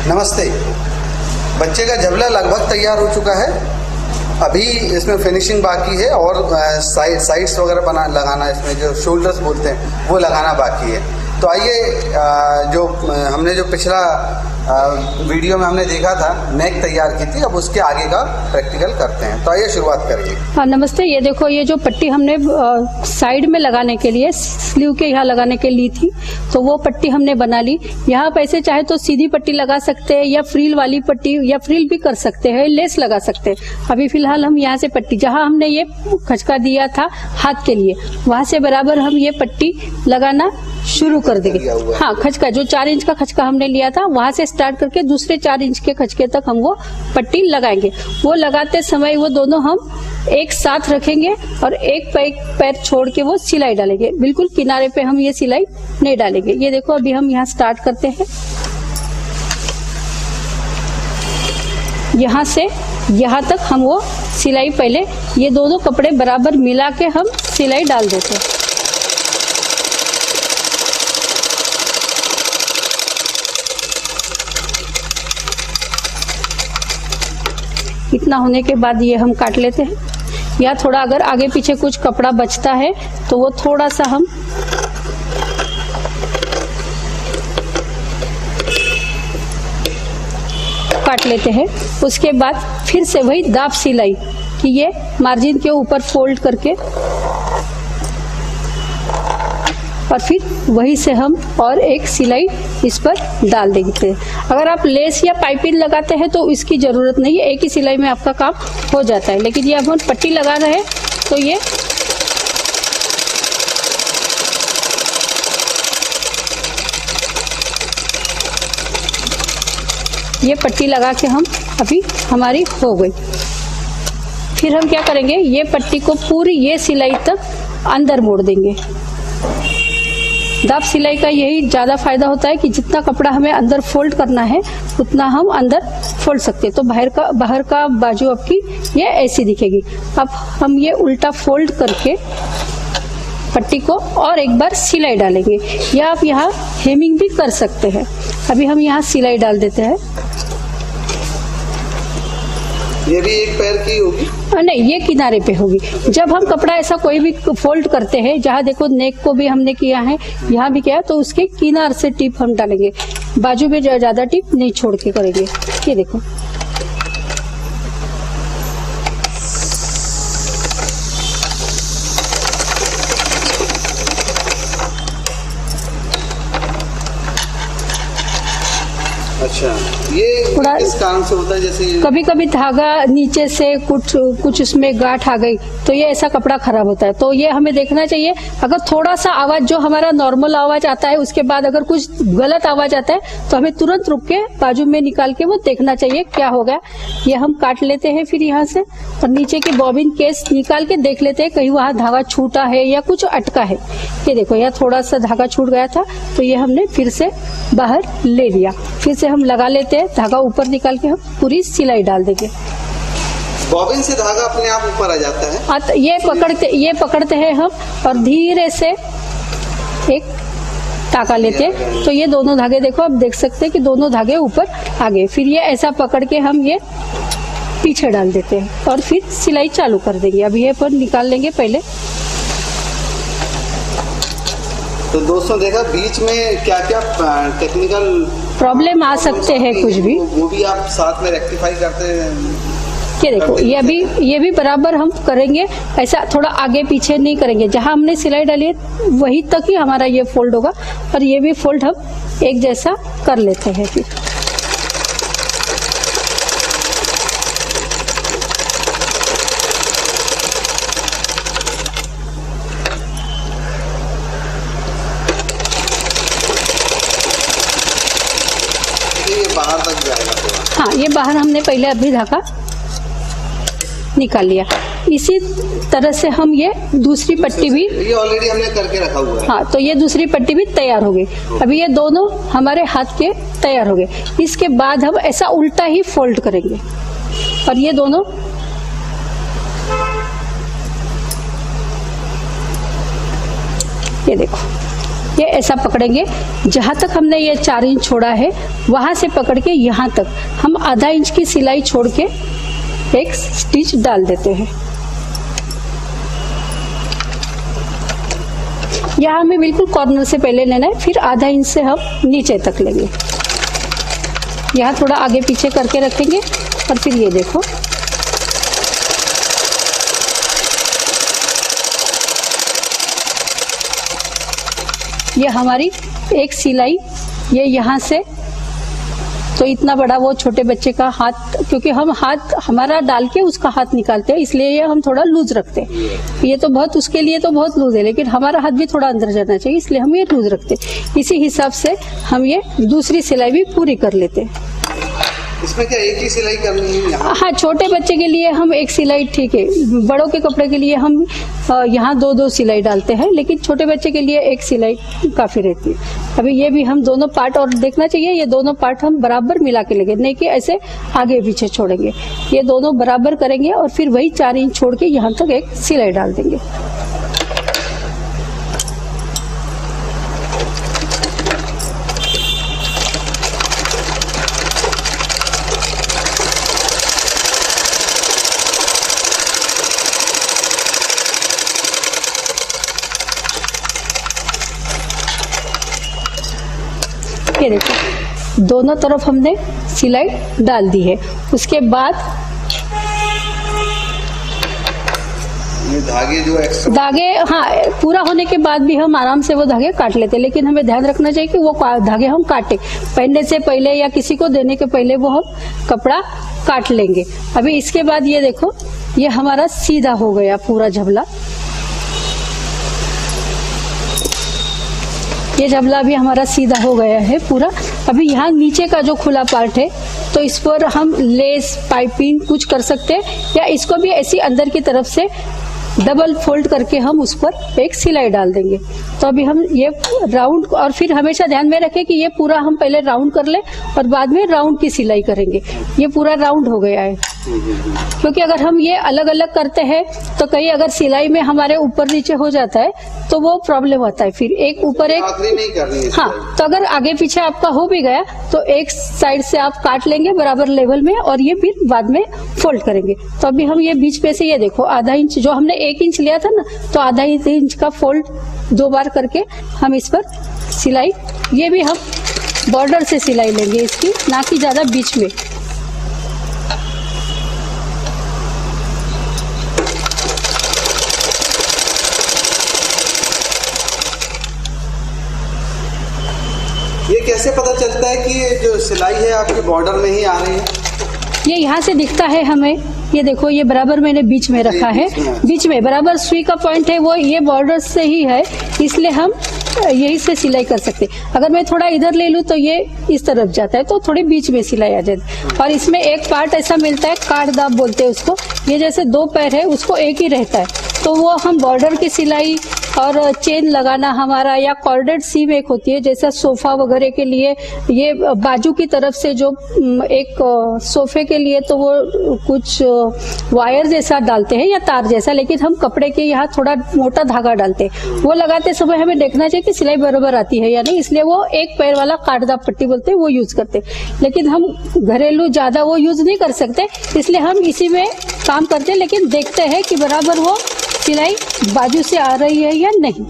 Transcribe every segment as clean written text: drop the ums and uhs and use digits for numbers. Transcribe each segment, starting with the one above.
नमस्ते। बच्चे का झबला लगभग तैयार हो चुका है। अभी इसमें फिनिशिंग बाकी है और साइड्स वगैरह लगाना, इसमें जो शोल्डर्स बोलते हैं वो लगाना बाकी है। तो आइए, जो हमने जो पिछला वीडियो में हमने देखा था, नेक तैयार की थी, अब उसके आगे का प्रैक्टिकल करते हैं। तो आइए शुरुआत करेंगे। हाँ नमस्ते। ये देखो, ये जो पट्टी हमने साइड में लगाने के लिए, स्लीव के यहाँ लगाने के लिए थी, तो वो पट्टी हमने बना ली। यहाँ पे ऐसे चाहे तो सीधी पट्टी लगा सकते हैं या फ्रिल वाली पट्टी, या फ्रिल भी कर सकते हैं, लेस लगा सकते हैं। अभी फिलहाल हम यहाँ से पट्टी, जहाँ हमने ये खचका दिया था हाथ के लिए, वहां से बराबर हम ये पट्टी लगाना शुरू कर देंगे। हाँ, खचका जो 4 इंच का खचका हमने लिया था, वहां से स्टार्ट करके दूसरे 4 इंच के खचके तक हम वो पट्टी लगाएंगे। वो लगाते समय वो दोनों हम एक साथ रखेंगे और एक पैर छोड़ के वो सिलाई डालेंगे। बिल्कुल किनारे पे हम ये सिलाई नहीं डालेंगे। ये देखो, अभी हम यहाँ स्टार्ट करते हैं। यहाँ से यहाँ तक हम वो सिलाई, पहले ये दोनों कपड़े बराबर मिला के हम सिलाई डाल देते हैं। इतना होने के बाद ये हम काट लेते हैं। या थोड़ा अगर आगे पीछे कुछ कपड़ा बचता है तो वो थोड़ा सा हम काट लेते हैं। उसके बाद फिर से वही दाब सिलाई कि ये मार्जिन के ऊपर फोल्ड करके, और फिर वही से हम और एक सिलाई इस पर डाल देंगे। अगर आप लेस या पाइपिंग लगाते हैं तो इसकी जरूरत नहीं है, एक ही सिलाई में आपका काम हो जाता है। लेकिन ये अब हम पट्टी लगा रहे हैं तो ये पट्टी लगा के हम अभी हमारी हो गई। फिर हम क्या करेंगे, ये पट्टी को पूरी ये सिलाई तक अंदर मोड़ देंगे। दाब सिलाई का यही ज्यादा फायदा होता है कि जितना कपड़ा हमें अंदर फोल्ड करना है उतना हम अंदर फोल्ड सकते हैं। तो बाहर का बाजू आपकी ये ऐसी दिखेगी। अब हम ये उल्टा फोल्ड करके पट्टी को और एक बार सिलाई डालेंगे, या आप यहाँ हेमिंग भी कर सकते हैं। अभी हम यहाँ सिलाई डाल देते हैं। ये भी एक पैर की होगी? नहीं, ये किनारे पे होगी। जब हम कपड़ा ऐसा कोई भी फोल्ड करते हैं, जहाँ देखो नेक को भी हमने किया है, यहाँ भी किया है, तो उसके किनार से टिप हम डालेंगे। बाजू में ज्यादा टिप नहीं छोड़ के करेंगे। ये देखो, अच्छा, ये किस कारण से होता है? जैसे कभी कभी धागा नीचे से कुछ उसमें गांठ आ गई तो ये ऐसा कपड़ा खराब होता है। तो ये हमें देखना चाहिए। अगर थोड़ा सा आवाज, जो हमारा नॉर्मल आवाज आता है, उसके बाद अगर कुछ गलत आवाज आता है तो हमें तुरंत रुक के बाजू में निकाल के वो देखना चाहिए क्या हो गया। ये हम काट लेते हैं फिर यहाँ से, और नीचे के बॉबिन केस निकाल के देख लेते हैं कहीं वहाँ धागा छूटा है या कुछ अटका है। ये देखो, यहाँ थोड़ा सा धागा छूट गया था तो ये हमने फिर से बाहर ले लिया। फिर से हम लगा लेते हैं, धागा ऊपर निकाल के हम पूरी सिलाई डाल देंगे। बॉबिन से धागा अपने आप ऊपर आ जाता है? ये पकड़ते हैं हम और धीरे से एक टाका लेते हैं। तो ये दोनों धागे देखो, आप देख सकते हैं कि दोनों धागे ऊपर आ गए। फिर ये ऐसा पकड़ के हम ये पीछे डाल देते हैं और फिर सिलाई चालू कर देंगे। अब ये पर निकाल लेंगे पहले। तो दोस्तों देखा, बीच में क्या क्या टेक्निकल प्रॉब्लम आ सकते हैं, कुछ भी, वो भी आप साथ में रेक्टिफाई करते हैं। ये देखो, ये भी बराबर हम करेंगे। ऐसा थोड़ा आगे पीछे नहीं करेंगे। जहां हमने सिलाई डाली है वही तक ही हमारा ये फोल्ड होगा, और ये भी फोल्ड हम एक जैसा कर लेते हैं। फिर बाहर तक जाएगा पूरा। हाँ, ये बाहर हमने पहले अभी धागा निकाल लिया। इसी तरह से हम ये दूसरी पट्टी भी, ये ऑलरेडी हमने करके रखा हुआ है। हाँ, तो ये दूसरी पट्टी भी तैयार हो गई। अभी ये दोनों हमारे हाथ के तैयार हो गए। इसके बाद हम ऐसा उल्टा ही फोल्ड करेंगे और ये दोनों ये देखो, ये ऐसा पकड़ेंगे, जहाँ तक हमने ये 4 इंच छोड़ा है वहाँ से पकड़ के यहाँ तक हम आधा इंच की सिलाई छोड़ के एक स्टिच डाल देते हैं। यहाँ हमें बिल्कुल कॉर्नर से पहले लेना है, फिर आधा इंच से हम नीचे तक लेंगे। यहाँ थोड़ा आगे पीछे करके रखेंगे और फिर ये देखो ये हमारी एक सिलाई ये यहाँ से, तो इतना बड़ा वो छोटे बच्चे का हाथ, क्योंकि हम हाथ हमारा डाल के उसका हाथ निकालते हैं इसलिए ये हम थोड़ा लूज रखते हैं। ये तो बहुत उसके लिए तो बहुत लूज है, लेकिन हमारा हाथ भी थोड़ा अंदर जाना चाहिए इसलिए हम ये लूज रखते हैं। इसी हिसाब से हम ये दूसरी सिलाई भी पूरी कर लेते हैं। इसमें क्या एक ही सिलाई करनी है यहाँ? हाँ, छोटे बच्चे के लिए हम एक सिलाई ठीक है, बड़ों के कपड़े के लिए हम यहाँ 2-2 सिलाई डालते हैं, लेकिन छोटे बच्चे के लिए एक सिलाई काफी रहती है। अभी ये भी हम दोनों पार्ट, और देखना चाहिए ये दोनों पार्ट हम बराबर मिला के लेंगे, नहीं कि ऐसे आगे पीछे छोड़ेंगे। ये दोनों बराबर करेंगे और फिर वही 4 इंच छोड़ के यहाँ तक एक सिलाई डाल देंगे। ये देखो दोनों तरफ हमने सिलाई डाल दी है। उसके बाद ये धागे जो एक्स्ट्रा धागे, हाँ, पूरा होने के बाद भी हम आराम से वो धागे काट लेते हैं, लेकिन हमें ध्यान रखना चाहिए कि वो धागे हम काटे पहनने से पहले या किसी को देने के पहले वो हम कपड़ा काट लेंगे। अभी इसके बाद ये देखो ये हमारा सीधा हो गया पूरा झबला। ये झबला भी हमारा सीधा हो गया है पूरा। अभी यहाँ नीचे का जो खुला पार्ट है तो इस पर हम लेस पाइपिंग कुछ कर सकते हैं, या इसको भी ऐसी अंदर की तरफ से डबल फोल्ड करके हम उस पर एक सिलाई डाल देंगे। तो अभी हम ये राउंड, और फिर हमेशा ध्यान में रखें कि ये पूरा हम पहले राउंड कर ले और बाद में राउंड की सिलाई करेंगे। ये पूरा राउंड हो गया है, क्योंकि अगर हम ये अलग अलग करते हैं तो कहीं अगर सिलाई में हमारे ऊपर नीचे हो जाता है तो वो प्रॉब्लम होता है। फिर एक ऊपर एक नहीं करनी है। हाँ, तो अगर आगे पीछे आपका हो भी गया तो एक साइड से आप काट लेंगे बराबर लेवल में और ये फिर बाद में फोल्ड करेंगे। तो अभी हम ये बीच पे से ये देखो आधा इंच, जो हमने 1 इंच लिया था ना, तो आधा इंच का फोल्ड 2 बार करके हम इस पर सिलाई, ये भी हम बॉर्डर से सिलाई लेंगे इसकी, ना कि ज्यादा बीच में। ये कैसे पता चलता है कि ये जो सिलाई है आपके बॉर्डर में ही आ रही है? ये यहाँ से दिखता है हमें, ये देखो ये बराबर मैंने बीच में रखा है, बीच में बराबर सुई का पॉइंट है वो ये बॉर्डर से ही है, इसलिए हम यही से सिलाई कर सकते। अगर मैं थोड़ा इधर ले लूँ तो ये इस तरफ जाता है, तो थोड़ी बीच में सिलाई आ जाती। और इसमें एक पार्ट ऐसा मिलता है, काटदाब बोलते हैं उसको, ये जैसे 2 पैर है उसको एक ही रहता है, तो वो हम बॉर्डर की सिलाई और चेन लगाना हमारा, या कॉर्डेड सीम एक होती है जैसा सोफा वगैरह के लिए, ये बाजू की तरफ से जो एक सोफे के लिए तो वो कुछ वायर जैसा डालते हैं या तार जैसा, लेकिन हम कपड़े के यहाँ थोड़ा मोटा धागा डालते हैं। वो लगाते समय हमें देखना चाहिए कि सिलाई बराबर आती है या नहीं, इसलिए वो एक पैर वाला काटदाब पट्टी बोलते हैं वो यूज करते हैं। लेकिन हम घरेलू ज्यादा वो यूज नहीं कर सकते, इसलिए हम इसी में काम करते हैं, लेकिन देखते हैं कि बराबर वो सिलाई बाजू से आ रही है या नहीं।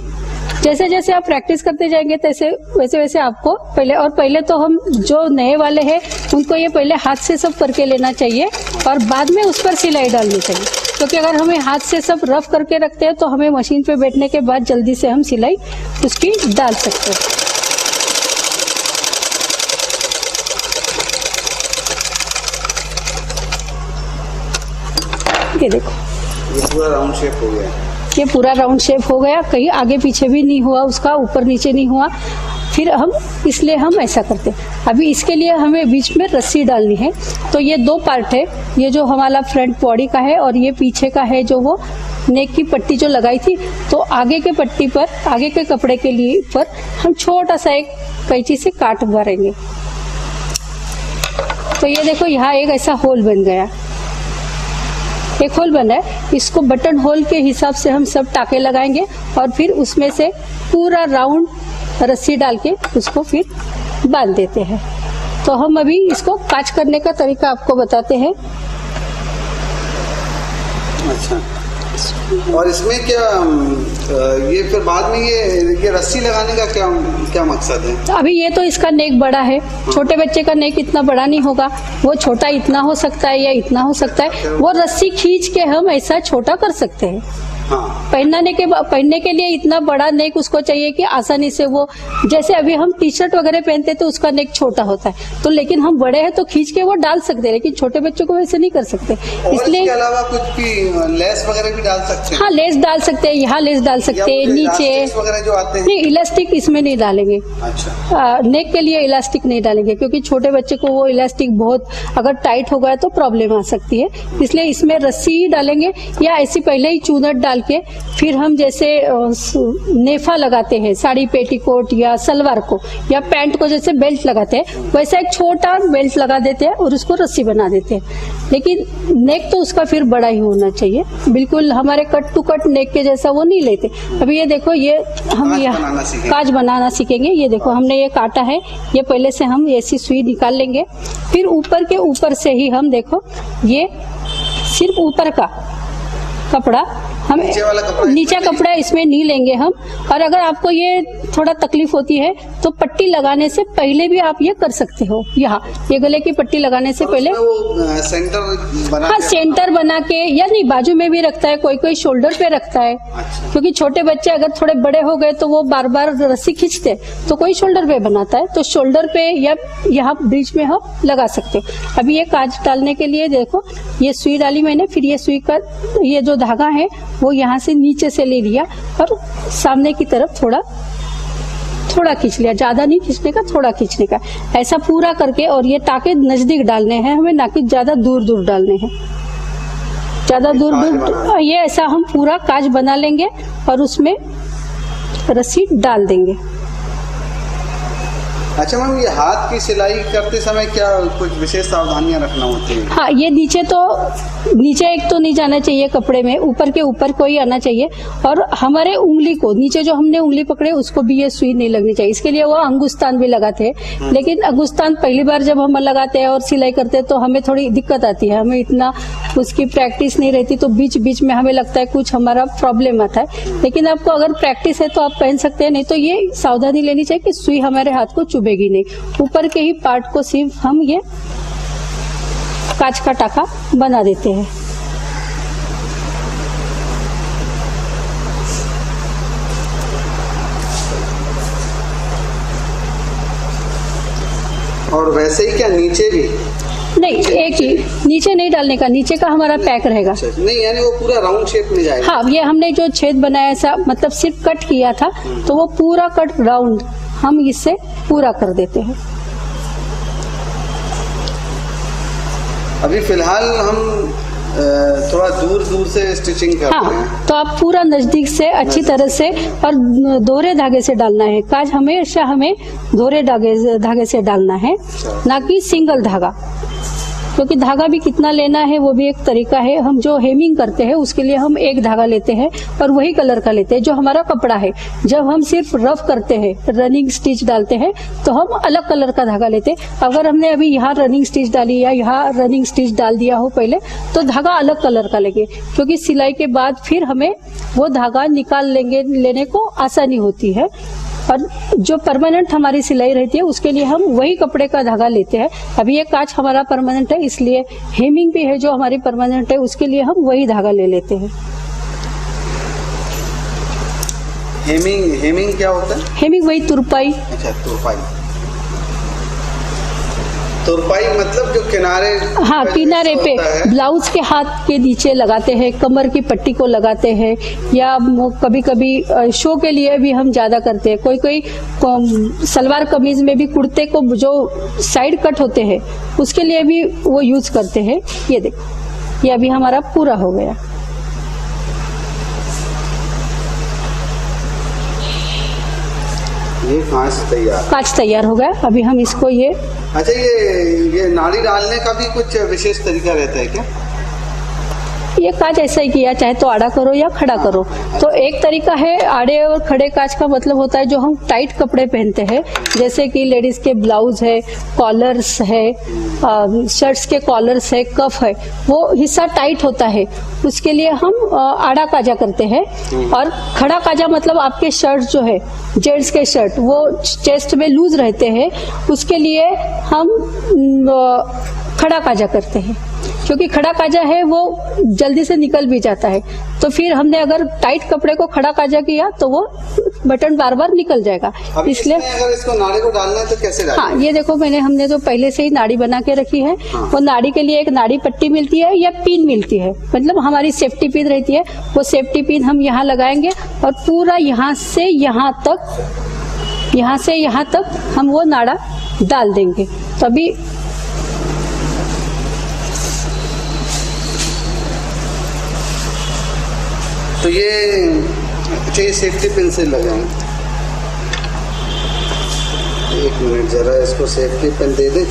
जैसे जैसे आप प्रैक्टिस करते जाएंगे वैसे वैसे आपको पहले तो हम जो नए वाले हैं उनको ये पहले हाथ से सब करके लेना चाहिए और बाद में उस पर सिलाई डालनी चाहिए, क्योंकि अगर हमें हाथ से सब रफ करके रखते हैं तो हमें मशीन पे बैठने के बाद जल्दी से हम सिलाई उसकी डाल सकते हैं। ये देखो ये पूरा राउंड शेप हो गया। ये पूरा राउंड शेप हो गया, कहीं आगे पीछे भी नहीं हुआ, उसका ऊपर नीचे नहीं हुआ। फिर हम इसलिए हम ऐसा करते हैं। अभी इसके लिए हमें बीच में रस्सी डालनी है, तो ये 2 पार्ट है, ये जो हमारा फ्रंट बॉडी का है और ये पीछे का है जो वो नेक की पट्टी जो लगाई थी, तो आगे के पट्टी पर, आगे के कपड़े के लिए पर हम छोटा सा एक कैंची से काट मारेंगे। तो ये देखो यहाँ एक ऐसा होल बन गया, एक होल बना है, इसको बटन होल के हिसाब से हम सब टाके लगाएंगे और फिर उसमें से पूरा राउंड रस्सी डाल के उसको फिर बांध देते हैं। तो हम अभी इसको काज करने का तरीका आपको बताते हैं। अच्छा, और इसमें क्या ये फिर बाद में ये रस्सी लगाने का क्या क्या मकसद है? तो अभी ये तो इसका नेक बड़ा है, छोटे बच्चे का नेक इतना बड़ा नहीं होगा, वो छोटा इतना हो सकता है या इतना हो सकता है, वो रस्सी खींच के हम ऐसा छोटा कर सकते हैं। हाँ, पहनने के लिए इतना बड़ा नेक उसको चाहिए कि आसानी से वो, जैसे अभी हम टी शर्ट वगैरह पहनते तो उसका नेक छोटा होता है, तो लेकिन हम बड़े हैं तो खींच के वो डाल सकते हैं, लेकिन छोटे बच्चों को वैसे नहीं कर सकते। और इसलिए इसके अलावा कुछ भी लेस वगैरह भी डाल सकते हैं? हाँ, लेस डाल सकते हैं, यहाँ लेस डाल सकते हैं, नीचे वगैरह जो आते हैं। नहीं, इलास्टिक इसमें नहीं डालेंगे। अच्छा, नेक के लिए इलास्टिक नहीं डालेंगे, क्योंकि छोटे बच्चे को वो इलास्टिक बहुत अगर टाइट हो गया तो प्रॉब्लम आ सकती है, इसलिए इसमें रस्सी ही डालेंगे, या ऐसी पहले ही चूनट डाल के फिर हम जैसे नेफा लगाते हैं साड़ी पेटीकोट या सलवार को या पैंट को जैसे बेल्ट लगाते हैं, वैसा एक छोटा बेल्ट लगा देते हैं और उसको रस्सी बना देते हैं। लेकिन नेक तो उसका फिर बड़ा ही होना चाहिए, बिल्कुल हमारे कट टू कट नेक के जैसा वो नहीं लेते। अभी ये देखो, ये हम यहाँ काज बनाना सीखेंगे। ये देखो, हमने ये काटा है, ये पहले से हम ऐसी सुई निकाल लेंगे, फिर ऊपर के ऊपर से ही हम देखो, ये सिर्फ ऊपर का कपड़ा हम नीचे कपड़ा इसमें नहीं लेंगे हम। और अगर आपको ये थोड़ा तकलीफ होती है तो पट्टी लगाने से पहले भी आप ये कर सकते हो। यहाँ ये गले की पट्टी लगाने से पहले सेंटर बना, हाँ, सेंटर बना के, या नहीं बाजू में भी रखता है, कोई कोई शोल्डर पे रखता है। अच्छा। क्योंकि छोटे बच्चे अगर थोड़े बड़े हो गए तो वो बार बार रस्सी खींचते, तो कोई शोल्डर पे बनाता है, तो शोल्डर पे या यहाँ बीच में हम लगा सकते हो। अभी ये काज डालने के लिए देखो, ये सुई डाली मैंने, फिर ये सुई का ये जो धागा है वो यहाँ से नीचे से ले लिया और सामने की तरफ थोड़ा थोड़ा खींच लिया, ज्यादा नहीं खींचने का, थोड़ा खींचने का, ऐसा पूरा करके। और ये टाके नजदीक डालने हैं हमें, ना कि ज्यादा दूर दूर डालने हैं, ज्यादा दूर दूर। ये ऐसा हम पूरा काज बना लेंगे और उसमें रस्सी डाल देंगे। अच्छा मैम, ये हाथ की सिलाई करते समय क्या कुछ विशेष सावधानियां रखना होती है? हाँ, ये नीचे एक तो नहीं जाना चाहिए कपड़े में, ऊपर के ऊपर को ही आना चाहिए। और हमारे उंगली को नीचे जो हमने उंगली पकड़े उसको भी ये सुई नहीं लगनी चाहिए। इसके लिए वो अंगुस्तान भी लगाते हैं, लेकिन अंगुस्तान पहली बार जब हम लगाते हैं और सिलाई करते हैं तो हमें थोड़ी दिक्कत आती है, हमें इतना उसकी प्रैक्टिस नहीं रहती, तो बीच बीच में हमें लगता है कुछ हमारा प्रॉब्लम आता है। लेकिन आपको अगर प्रैक्टिस है तो आप पहन सकते हैं, नहीं तो ये सावधानी लेनी चाहिए कि सुई हमारे हाथ को चुभेगी नहीं। ऊपर के ही पार्ट को सिर्फ हम ये कांच का टाका बना देते हैं। और वैसे ही क्या नीचे भी? नहीं, एक ही, नीचे नहीं डालने का, नीचे का हमारा पैक रहेगा। नहीं, यानी वो पूरा राउंड शेप में जाएगा। हाँ, ये हमने जो छेद बनाया ऐसा, मतलब सिर्फ कट किया था, तो वो पूरा कट राउंड हम इससे पूरा कर देते हैं। अभी फिलहाल हम थोड़ा दूर दूर से स्टिचिंग करते हैं। हाँ, तो आप पूरा नजदीक से अच्छी तरह से, और दोहरे धागे से डालना है काज, हमेशा हमें दोहरे धागे से डालना है, ना कि सिंगल धागा। क्योंकि धागा भी कितना लेना है वो भी एक तरीका है। हम जो हेमिंग करते हैं उसके लिए हम एक धागा लेते हैं और वही कलर का लेते हैं जो हमारा कपड़ा है। जब हम सिर्फ रफ करते हैं, रनिंग स्टिच डालते हैं, तो हम अलग कलर का धागा लेते हैं। अगर हमने अभी यहाँ रनिंग स्टिच डाली या यहाँ रनिंग स्टिच डाल दिया हो पहले, तो धागा अलग कलर का लेंगे, क्योंकि सिलाई के बाद फिर हमें वो धागा लेने को आसानी होती है। और जो परमानेंट हमारी सिलाई रहती है उसके लिए हम वही कपड़े का धागा लेते हैं। अभी ये काज हमारा परमानेंट है, इसलिए हेमिंग भी है जो हमारी परमानेंट है, उसके लिए हम वही धागा ले लेते हैं। हेमिंग क्या होता है? हेमिंग वही तुरपाई। अच्छा, तुरपाई मतलब जो किनारे, हाँ, किनारे पे ब्लाउज के हाथ के नीचे लगाते हैं, कमर की पट्टी को लगाते हैं, या कभी कभी शो के लिए भी हम ज्यादा करते हैं। कोई कोई सलवार कमीज में भी कुर्ते को जो साइड कट होते हैं उसके लिए भी वो यूज करते हैं। ये देखो, ये अभी हमारा पूरा हो गया। ये कांच तैयार हो गया। अभी हम इसको अच्छा, ये नाड़ी डालने का भी कुछ विशेष तरीका रहता है क्या? ये काज ऐसा ही किया, चाहे तो आड़ा करो या खड़ा करो। तो एक तरीका है आड़े और खड़े काज का मतलब होता है जो हम टाइट कपड़े पहनते हैं, जैसे कि लेडीज के ब्लाउज है, कॉलर्स है, शर्ट्स के कॉलर्स है, कफ है, वो हिस्सा टाइट होता है, उसके लिए हम आड़ा काजा करते हैं। और खड़ा काजा मतलब आपके शर्ट जो है, जेंट्स के शर्ट, वो चेस्ट में लूज रहते हैं, उसके लिए हम खड़ा काजा करते हैं, क्योंकि खड़ा काजा है वो जल्दी से निकल भी जाता है। तो फिर हमने अगर टाइट कपड़े को खड़ा काजा किया तो वो बटन बार बार निकल जाएगा। इसलिए अगर इसको नाड़ी को डालना है तो कैसे डालें? हाँ, ये देखो हमने तो पहले से ही नाड़ी बना के रखी है। वो नाड़ी के लिए एक नाड़ी पट्टी मिलती है या पिन मिलती है, मतलब हमारी सेफ्टी पिन रहती है। वो सेफ्टी पिन हम यहाँ लगाएंगे और पूरा यहाँ से यहाँ तक हम वो नाड़ा डाल देंगे। तभी तो ये सेफ्टी पिन से लगाएं। एक मिनट जरा इसको सेफ्टी पिन दे दे।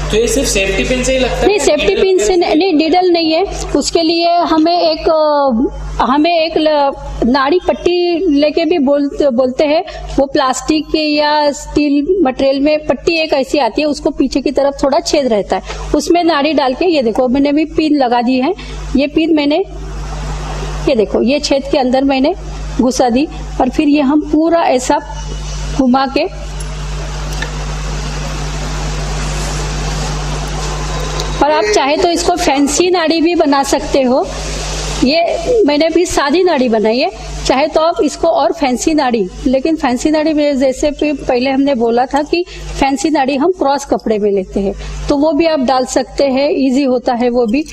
तो ये सिर्फ सेफ्टी पिन से ही लगता है? नहीं, सेफ्टी पिन से नहीं, डीडल नहीं है। उसके लिए हमें एक नाड़ी पट्टी लेके भी बोलते हैं। वो प्लास्टिक के या स्टील मटेरियल में पट्टी एक ऐसी आती है, उसको पीछे की तरफ थोड़ा छेद रहता है, उसमें नाड़ी डाल के, ये देखो मैंने भी पिन लगा दी है। ये पिन मैंने, ये देखो, ये छेद के अंदर मैंने घुसा दी और फिर ये हम पूरा ऐसा घुमा के और आप चाहे तो इसको फैंसी नाड़ी भी बना सकते हो। ये मैंने भी सादी नाड़ी बनाई है, चाहे तो आप इसको और फैंसी नाड़ी, लेकिन फैंसी नाड़ी में जैसे पहले हमने बोला था कि फैंसी नाड़ी हम क्रॉस कपड़े में लेते हैं, तो वो भी आप डाल सकते हैं, इजी होता है, वो भी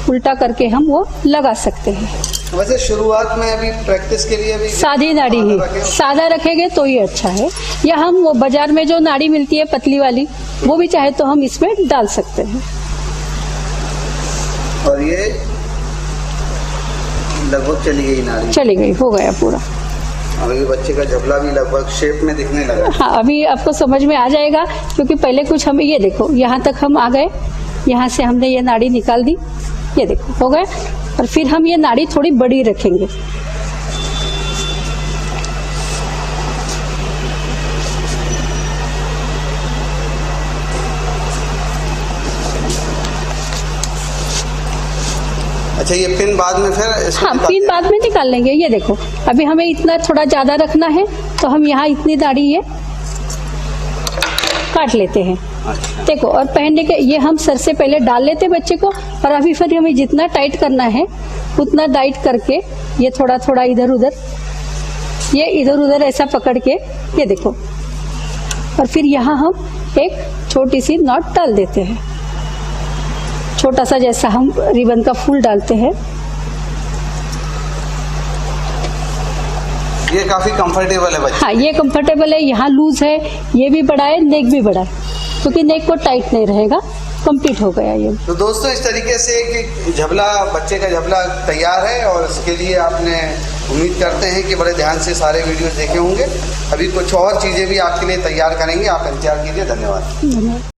उल्टा करके हम वो लगा सकते हैं। वैसे शुरुआत में अभी प्रैक्टिस के लिए भी सादी नाड़ी ही, सादा रखेंगे तो ही अच्छा है। या हम वो बाजार में जो नाड़ी मिलती है पतली वाली, वो भी चाहे तो हम इसमें डाल सकते हैं। और ये लगभग चली गई नाड़ी, चली गई, हो गया पूरा। अभी बच्चे का झबला भी लगभग शेप में दिखने लगा। हाँ, अभी आपको समझ में आ जाएगा, क्योंकि पहले कुछ हमें, ये देखो यहाँ तक हम आ गए, यहाँ से हमने ये नाड़ी निकाल दी, ये देखो हो गया। और फिर हम ये नाड़ी थोड़ी बड़ी रखेंगे। अच्छा, ये पिन बाद में फिर इसको हाँ, पिन बाद में निकाल लेंगे। ये देखो अभी हमें इतना थोड़ा ज्यादा रखना है, तो हम यहाँ इतनी नाड़ी ये काट लेते हैं। अच्छा। देखो, और पहनने के ये हम सर से पहले डाल लेते बच्चे को, और अभी फिर हमें जितना टाइट करना है उतना टाइट करके ये थोड़ा थोड़ा इधर उधर, ये इधर उधर ऐसा पकड़ के, ये देखो, और फिर यहाँ हम एक छोटी सी नॉट डाल देते हैं, छोटा सा, जैसा हम रिबन का फूल डालते हैं। ये काफी कंफर्टेबल है बच्चे। हाँ, ये कंफर्टेबल है, यहाँ लूज है, ये भी बड़ा है, नेक भी बड़ा है, क्योंकि नेक को टाइट नहीं रहेगा। कंप्लीट हो गया ये। तो दोस्तों, इस तरीके से कि झबला, बच्चे का झबला तैयार है, और इसके लिए आपने उम्मीद करते हैं कि बड़े ध्यान से सारे वीडियोस देखे होंगे। अभी कुछ और चीज़ें भी आपके लिए तैयार करेंगे, आप इंतजार कीजिए। धन्यवाद।